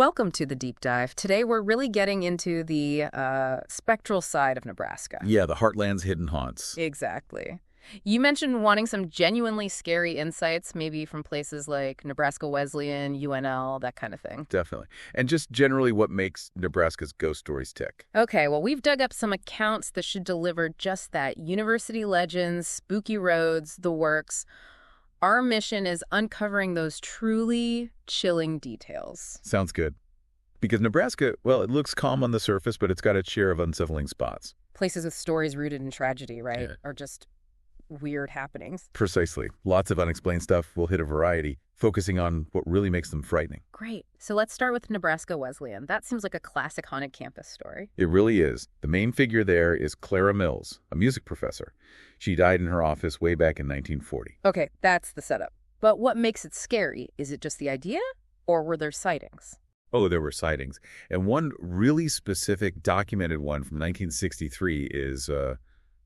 Welcome to the deep dive. Today we're really getting into the spectral side of Nebraska. Yeah, the heartland's hidden haunts. Exactly. You mentioned wanting some genuinely scary insights, maybe from places like Nebraska Wesleyan, UNL, that kind of thing. Definitely. And just generally what makes Nebraska's ghost stories tick. Okay, well, we've dug up some accounts that should deliver just that. University legends, spooky roads, the works. Our mission is uncovering those truly chilling details. Sounds good. Because Nebraska, well, it looks calm on the surface, but it's got its share of unsettling spots. Places with stories rooted in tragedy, right? Yeah. Or just weird happenings. Precisely. Lots of unexplained stuff. We'll hit a variety, focusing on what really makes them frightening. Great. So let's start with Nebraska Wesleyan. That seems like a classic haunted campus story. It really is. The main figure there is Clara Mills, a music professor. She died in her office way back in 1940. Okay, that's the setup. But what makes it scary? Is it just the idea, or were there sightings? Oh, there were sightings. And one really specific documented one from 1963 is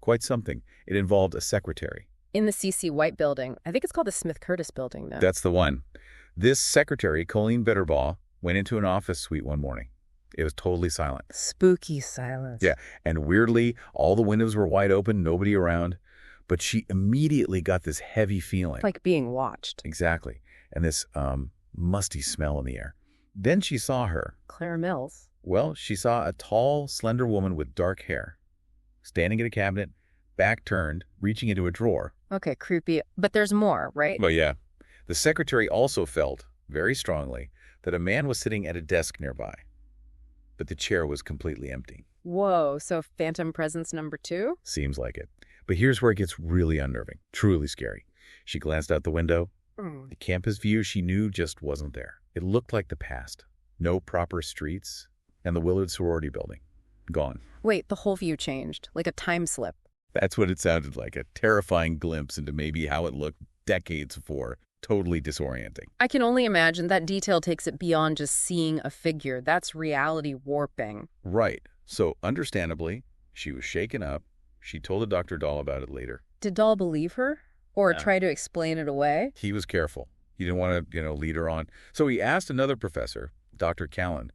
quite something. It involved a secretary. In the C.C. White building. I think it's called the Smith Curtis building, though. That's the one. This secretary, Colleen Bitterbaugh, went into an office suite one morning. It was totally silent. Spooky silence. Yeah, and weirdly, all the windows were wide open, nobody around. But she immediately got this heavy feeling. Like being watched. Exactly. And this musty smell in the air. Then she saw her. Clara Mills. Well, she saw a tall, slender woman with dark hair, standing at a cabinet, back turned, reaching into a drawer. Okay, creepy. But there's more, right? Well, yeah. The secretary also felt, very strongly, that a man was sitting at a desk nearby. But the chair was completely empty. Whoa, so phantom presence number 2? Seems like it. But here's where it gets really unnerving, truly scary. She glanced out the window. The campus view she knew just wasn't there. It looked like the past. No proper streets, and the Willard sorority building. Gone. Wait, the whole view changed, like a time slip. That's what it sounded like, a terrifying glimpse into maybe how it looked decades before. Totally disorienting. I can only imagine that detail takes it beyond just seeing a figure. That's reality warping. Right. So, understandably, she was shaken up. She told Dr. Dahl about it later. Did Dahl believe her? Or try to explain it away? He was careful. He didn't want to, lead her on. So he asked another professor, Dr. Callan,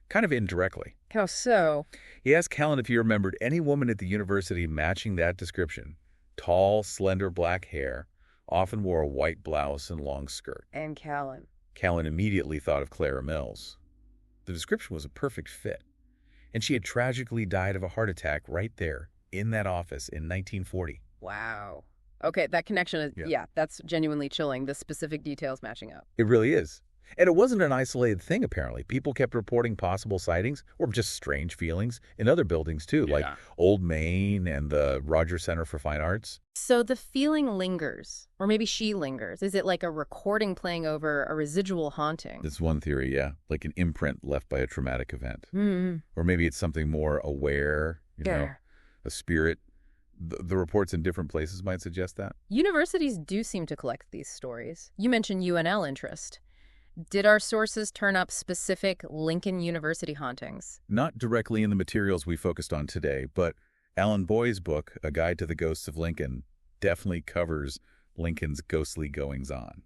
kind of indirectly. How so? He asked Callan if he remembered any woman at the university matching that description. Tall, slender black hair, often wore a white blouse and long skirt. And Callan. Callan immediately thought of Clara Mills. The description was a perfect fit. And she had tragically died of a heart attack right there in that office in 1940. Wow. Okay, that connection is, yeah, that's genuinely chilling, the specific details matching up. It really is. And it wasn't an isolated thing, apparently. People kept reporting possible sightings or just strange feelings in other buildings, too, like Old Main and the Rogers Center for Fine Arts. So the feeling lingers, or maybe she lingers. Is it like a recording playing over a residual haunting? That's one theory, yeah, like an imprint left by a traumatic event. Mm-hmm. Or maybe it's something more aware, a spirit. The reports in different places might suggest that. Universities do seem to collect these stories. You mentioned UNL interest. Did our sources turn up specific Lincoln University hauntings? Not directly in the materials we focused on today, but Alan Boy's book, A Guide to the Ghosts of Lincoln, definitely covers Lincoln's ghostly goings-on.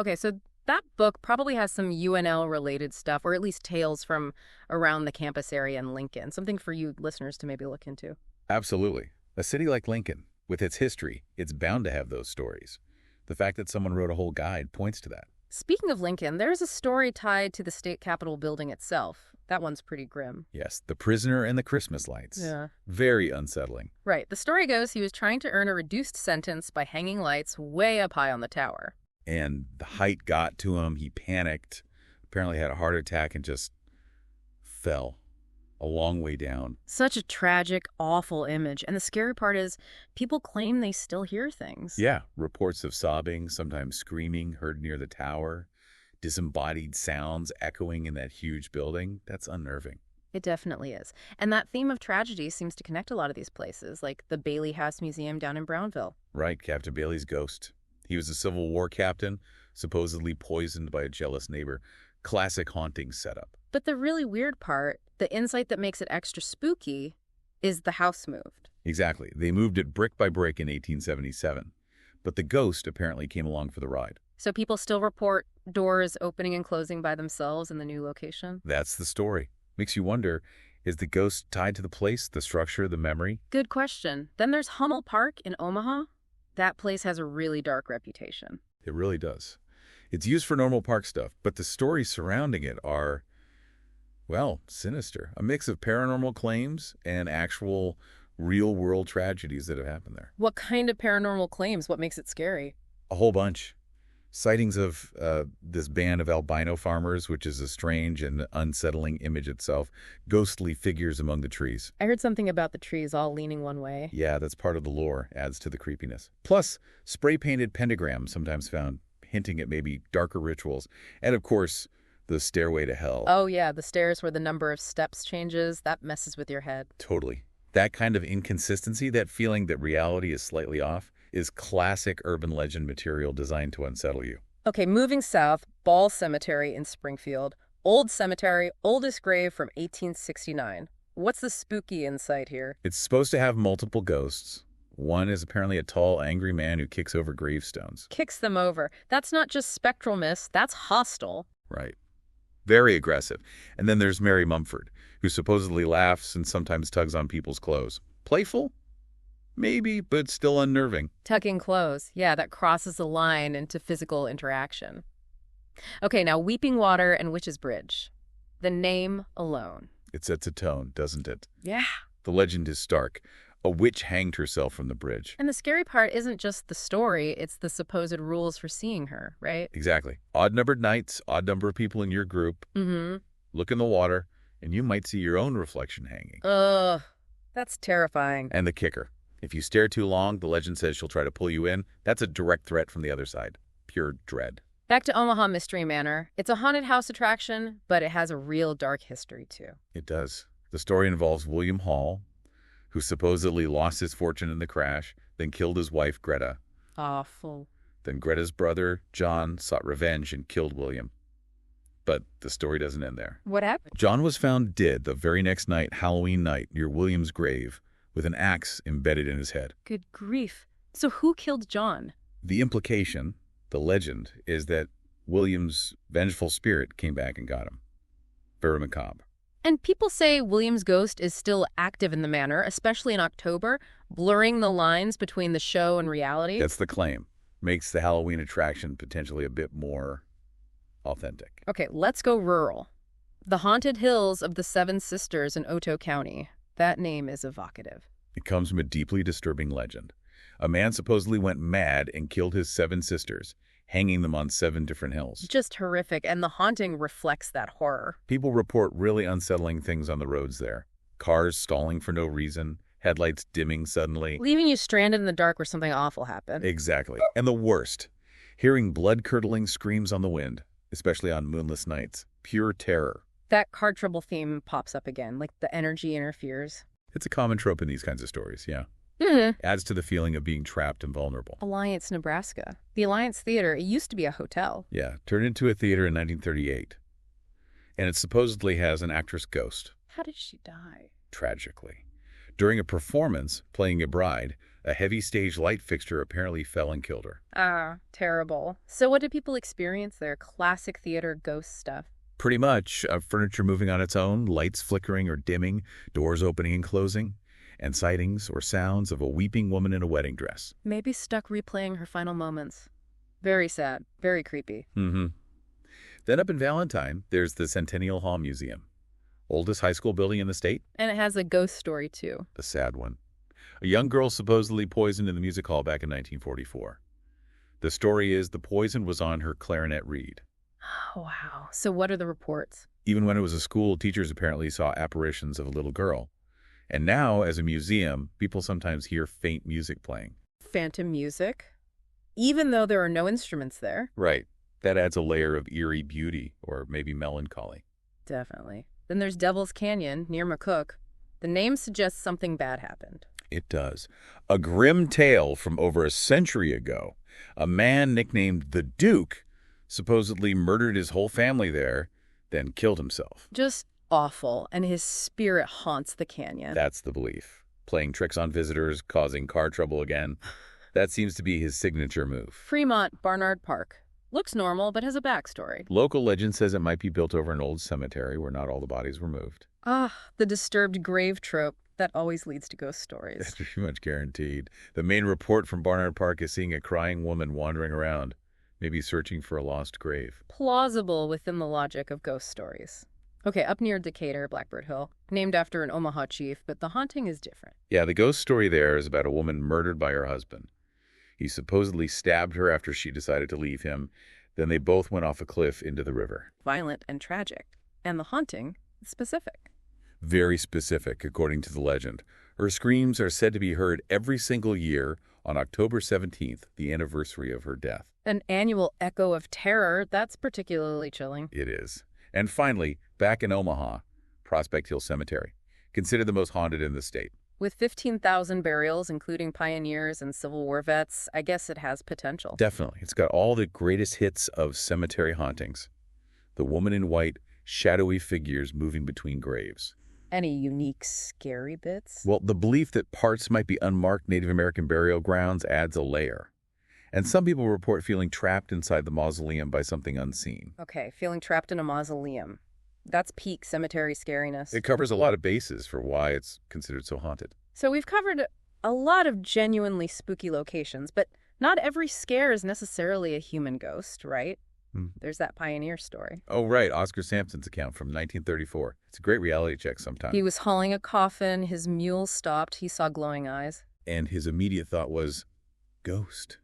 Okay, so that book probably has some UNL-related stuff, or at least tales from around the campus area in Lincoln. Something for you listeners to maybe look into. Absolutely. A city like Lincoln, with its history, it's bound to have those stories. The fact that someone wrote a whole guide points to that. Speaking of Lincoln, there's a story tied to the state capitol building itself. That one's pretty grim. Yes, the prisoner and the Christmas lights. Yeah. Very unsettling. Right. The story goes he was trying to earn a reduced sentence by hanging lights way up high on the tower. And the height got to him. He panicked, apparently had a heart attack, and just fell a long way down. Such a tragic, awful image. And the scary part is people claim they still hear things. Yeah, reports of sobbing, sometimes screaming heard near the tower, disembodied sounds echoing in that huge building. That's unnerving. It definitely is. And that theme of tragedy seems to connect a lot of these places, like the Bailey House Museum down in Brownville. Right, Captain Bailey's ghost. He was a Civil War captain, supposedly poisoned by a jealous neighbor. Classic haunting setup. But the really weird part, the insight that makes it extra spooky, is the house moved. Exactly. They moved it brick by brick in 1877. But the ghost apparently came along for the ride. So people still report doors opening and closing by themselves in the new location? That's the story. Makes you wonder, is the ghost tied to the place, the structure, the memory? Good question. Then there's Hummel Park in Omaha. That place has a really dark reputation. It really does. It's used for normal park stuff, but the stories surrounding it are, well, sinister. A mix of paranormal claims and actual real-world tragedies that have happened there. What kind of paranormal claims? What makes it scary? A whole bunch. Sightings of this band of albino farmers, which is a strange and unsettling image itself. Ghostly figures among the trees. I heard something about the trees all leaning one way. Yeah, that's part of the lore, adds to the creepiness. Plus, spray-painted pentagrams sometimes found, hinting at maybe darker rituals. And of course, the stairway to hell. Oh yeah, the stairs where the number of steps changes, that messes with your head. Totally. That kind of inconsistency, that feeling that reality is slightly off, is classic urban legend material designed to unsettle you. Okay, moving south, Ball Cemetery in Springfield. Old cemetery, oldest grave from 1869. What's the spooky insight here? It's supposed to have multiple ghosts. One is apparently a tall, angry man who kicks over gravestones. Kicks them over. That's not just spectral miss, that's hostile. Right. Very aggressive. And then there's Mary Mumford, who supposedly laughs and sometimes tugs on people's clothes. Playful? Maybe, but still unnerving. Tugging clothes. Yeah, that crosses the line into physical interaction. Okay, now Weeping Water and Witch's Bridge. The name alone. It sets a tone, doesn't it? Yeah. The legend is stark. A witch hanged herself from the bridge. And the scary part isn't just the story, it's the supposed rules for seeing her, right? Exactly. Odd-numbered nights, odd number of people in your group. Mm-hmm. Look in the water, and you might see your own reflection hanging. Ugh, that's terrifying. And the kicker. If you stare too long, the legend says she'll try to pull you in. That's a direct threat from the other side. Pure dread. Back to Omaha Mystery Manor. It's a haunted house attraction, but it has a real dark history, too. It does. The story involves William Hall, who supposedly lost his fortune in the crash, then killed his wife, Greta. Awful. Then Greta's brother, John, sought revenge and killed William. But the story doesn't end there. What happened? John was found dead the very next night, Halloween night, near William's grave, with an axe embedded in his head. Good grief. So who killed John? The implication, the legend, is that William's vengeful spirit came back and got him. Very macabre. And people say William's ghost is still active in the manor, especially in October, blurring the lines between the show and reality. That's the claim. Makes the Halloween attraction potentially a bit more authentic. Okay, let's go rural. The Haunted Hills of the Seven Sisters in Otoe County. That name is evocative. It comes from a deeply disturbing legend. A man supposedly went mad and killed his 7 sisters, hanging them on 7 different hills. Just horrific, and the haunting reflects that horror. People report really unsettling things on the roads there. Cars stalling for no reason, headlights dimming suddenly. Leaving you stranded in the dark where something awful happened. Exactly. And the worst, hearing blood-curdling screams on the wind, especially on moonless nights. Pure terror. That car trouble theme pops up again, like the energy interferes. It's a common trope in these kinds of stories, yeah. Adds to the feeling of being trapped and vulnerable. Alliance, Nebraska. The Alliance Theater, it used to be a hotel. Yeah, turned into a theater in 1938. And it supposedly has an actress ghost. How did she die? Tragically. During a performance, playing a bride, a heavy stage light fixture apparently fell and killed her. Ah, terrible. So what did people experience there? Classic theater ghost stuff. Pretty much. Furniture moving on its own, lights flickering or dimming, doors opening and closing, and sightings or sounds of a weeping woman in a wedding dress. Maybe stuck replaying her final moments. Very sad. Very creepy. Then up in Valentine, there's the Centennial Hall Museum. Oldest high school building in the state. And it has a ghost story, too. A sad one. A young girl supposedly poisoned in the music hall back in 1944. The story is the poison was on her clarinet reed. Oh, wow. So what are the reports? Even when it was a school, teachers apparently saw apparitions of a little girl. And now, as a museum, people sometimes hear faint music playing. Phantom music? Even though there are no instruments there? Right. That adds a layer of eerie beauty, or maybe melancholy. Definitely. Then there's Devil's Canyon, near McCook. The name suggests something bad happened. It does. A grim tale from over a century ago. A man nicknamed the Duke supposedly murdered his whole family there, then killed himself. Just awful, and his spirit haunts the canyon. That's the belief. Playing tricks on visitors, causing car trouble again. That seems to be his signature move. Fremont Barnard Park. Looks normal, but has a backstory. Local legend says it might be built over an old cemetery where not all the bodies were moved. Ah, the disturbed grave trope. That always leads to ghost stories. That's pretty much guaranteed. The main report from Barnard Park is seeing a crying woman wandering around, maybe searching for a lost grave. Plausible within the logic of ghost stories. Okay, up near Decatur, Blackbird Hill, named after an Omaha chief, but the haunting is different. Yeah, the ghost story there is about a woman murdered by her husband. He supposedly stabbed her after she decided to leave him. Then they both went off a cliff into the river. Violent and tragic. And the haunting is specific. Very specific, according to the legend. Her screams are said to be heard every single year on October 17th, the anniversary of her death. An annual echo of terror, that's particularly chilling. It is. And finally, back in Omaha, Prospect Hill Cemetery, considered the most haunted in the state. With 15,000 burials, including pioneers and Civil War vets, I guess it has potential. Definitely. It's got all the greatest hits of cemetery hauntings. The woman in white, shadowy figures moving between graves. Any unique, scary bits? Well, the belief that parts might be unmarked Native American burial grounds adds a layer. And some people report feeling trapped inside the mausoleum by something unseen. Okay, feeling trapped in a mausoleum. That's peak cemetery scariness. It covers a lot of bases for why it's considered so haunted. So we've covered a lot of genuinely spooky locations, but not every scare is necessarily a human ghost, right? There's that pioneer story. Oh, right. Oscar Sampson's account from 1934. It's a great reality check sometimes. He was hauling a coffin. His mule stopped. He saw glowing eyes. And his immediate thought was, ghost.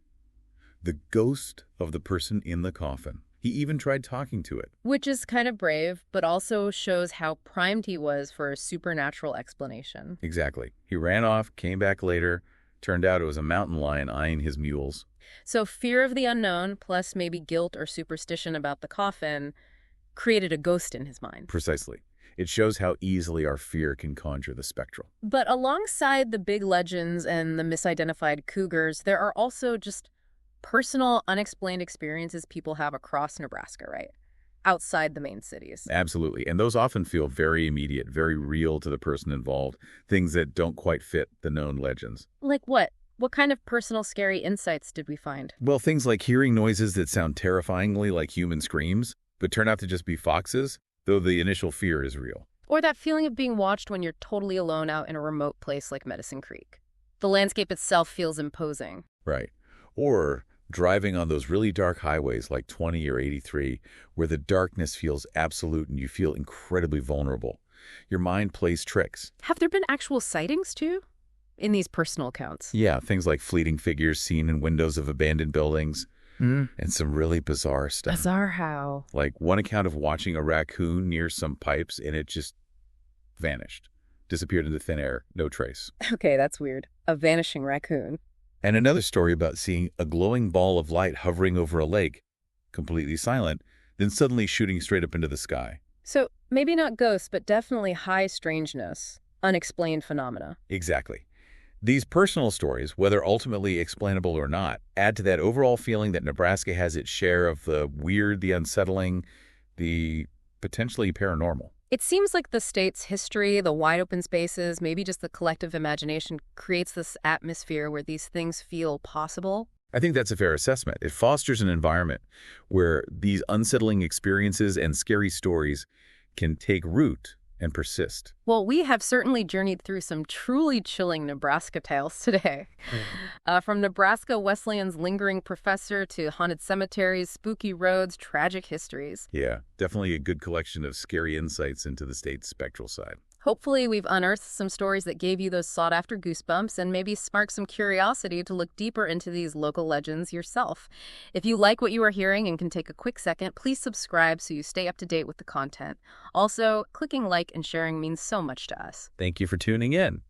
The ghost of the person in the coffin. He even tried talking to it. Which is kind of brave, but also shows how primed he was for a supernatural explanation. Exactly. He ran off, came back later. Turned out it was a mountain lion eyeing his mules. So fear of the unknown, plus maybe guilt or superstition about the coffin, created a ghost in his mind. Precisely. It shows how easily our fear can conjure the spectral. But alongside the big legends and the misidentified cougars, there are also just personal, unexplained experiences people have across Nebraska, right? Outside the main cities. Absolutely. And those often feel very immediate, very real to the person involved. Things that don't quite fit the known legends. Like what? What kind of personal scary insights did we find? Well, things like hearing noises that sound terrifyingly like human screams, but turn out to just be foxes, though the initial fear is real. Or that feeling of being watched when you're totally alone out in a remote place like Medicine Creek. The landscape itself feels imposing. Right. Or driving on those really dark highways like 20 or 83, where the darkness feels absolute and you feel incredibly vulnerable. Your mind plays tricks. Have there been actual sightings, too? In these personal accounts? Yeah, things like fleeting figures seen in windows of abandoned buildings. And some really bizarre stuff. Bizarre how? Like one account of watching a raccoon near some pipes and it just vanished. Disappeared into thin air. No trace. Okay, that's weird. A vanishing raccoon. And another story about seeing a glowing ball of light hovering over a lake, completely silent, then suddenly shooting straight up into the sky. So maybe not ghosts, but definitely high strangeness. Unexplained phenomena. Exactly. These personal stories, whether ultimately explainable or not, add to that overall feeling that Nebraska has its share of the weird, the unsettling, the potentially paranormal. It seems like the state's history, the wide open spaces, maybe just the collective imagination creates this atmosphere where these things feel possible. I think that's a fair assessment. It fosters an environment where these unsettling experiences and scary stories can take root and persist. Well, we have certainly journeyed through some truly chilling Nebraska tales today. From Nebraska Wesleyan's lingering professor to haunted cemeteries, spooky roads, tragic histories. Yeah, definitely a good collection of scary insights into the state's spectral side. Hopefully we've unearthed some stories that gave you those sought-after goosebumps and maybe sparked some curiosity to look deeper into these local legends yourself. If you like what you are hearing and can take a quick second, please subscribe so you stay up to date with the content. Also, clicking like and sharing means so much to us. Thank you for tuning in.